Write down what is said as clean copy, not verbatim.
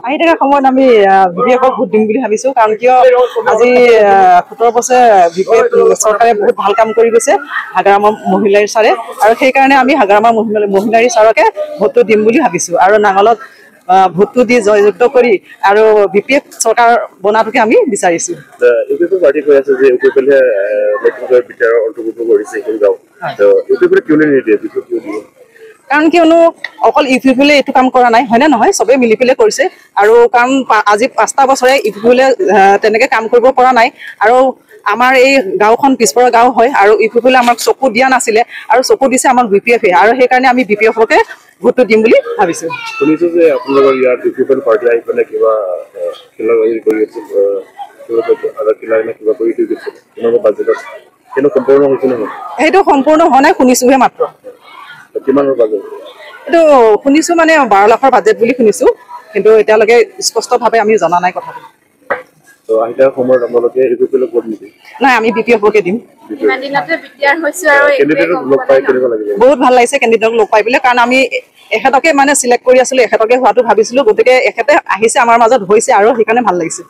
আহি থকা সময়ত আমি বিপিএফক ভোট দিম বুলি ভাবিছো কাৰণ কিয় আজি 17 বছৰ বিপিএফ চৰকাৰে বহুত ভাল কাম কৰি গৈছে হাগাৰামা মহিলাৰ ছাৰে আৰু সেই কাৰণে আমি হাগাৰামা মহিলাৰ ছাৰকে ভোটটো দিম বুলি ভাবিছো আৰু নাঙলত ভোটটো দি জয়যুক্ত কৰি আৰু বিপিএফ চৰকাৰ বনাটোকে আমি বিচাৰিছো ইউপিএফ পাৰ্টি কৈ আছে যে ইউপিএফে নতুনকৈ বিচাৰৰ অন্তৰ্ভুক্ত কৰিছে এই গাঁও তো ইউপিএফে কিয় নিদিয়ে বিপিএফ কিয় দিয়ে কাৰণ কিয়নো অকল ইউপিএফে এইটো কাম কৰা নাই হয় না নহয় সবে মিলি পেলাই কৰিছে আৰু কাৰণ আজি 5টা বছৰে ইউপিএফে তেনেকৈ কাম কৰিব পৰা নাই আৰু আমাৰ এই গাঁওখন পিছপৰা গাঁও হয় আৰু ইউপিএফে আমাক চকু দিয়া নাছিলে আৰু চকু দিছে আমাৰ বিপিএফে আৰু সেই কাৰণে আমি বিপিএফকে ভোটটো দিম বুলি ভাবিছো শুনিছো যে আপোনালোকৰ ইয়াত ইউপিএফ পাৰ্টি আহি পেলাই কিবা খেলা কৰি আছে কিবা কৰি দিছে আপোনালোকৰ বাজেটত কিন্তু সম্পূৰ্ণ হৈছে নহয় সেইটো সম্পূৰ্ণ হোৱা নাই শুনিছোহে মাত্ৰ কিমানৰ বাজেট এইটো শুনিছো মানে 12 লাখৰ বাজেট বুলি শুনিছো কিন্তু এতিয়ালৈকে স্পষ্টভাৱে আমি জনা নাই কথাটো তো আহিটা সময়ত আপোনালোকে ইউপিএফ ভোট নিদিয়ে নাই আমি বিপিএফকে দিম ইমান দিনতে বিদ্যাৰ হৈছে আৰু কেণ্ডিডেটক লগ পাই কেনেকুৱা লাগিলে বহুত ভাল লাগিছে কেণ্ডিডেটক লগ পাই পেলাই কাৰণ আমি এখেতকে মানে সিলেক্ট কৰি আছিলো এখেতকে হোৱাটো ভাবিছিলো গতিকে এখেতে আহিছে আমাৰ মাজত হৈছে আৰু সেইকাৰণে ভাল লাগিছে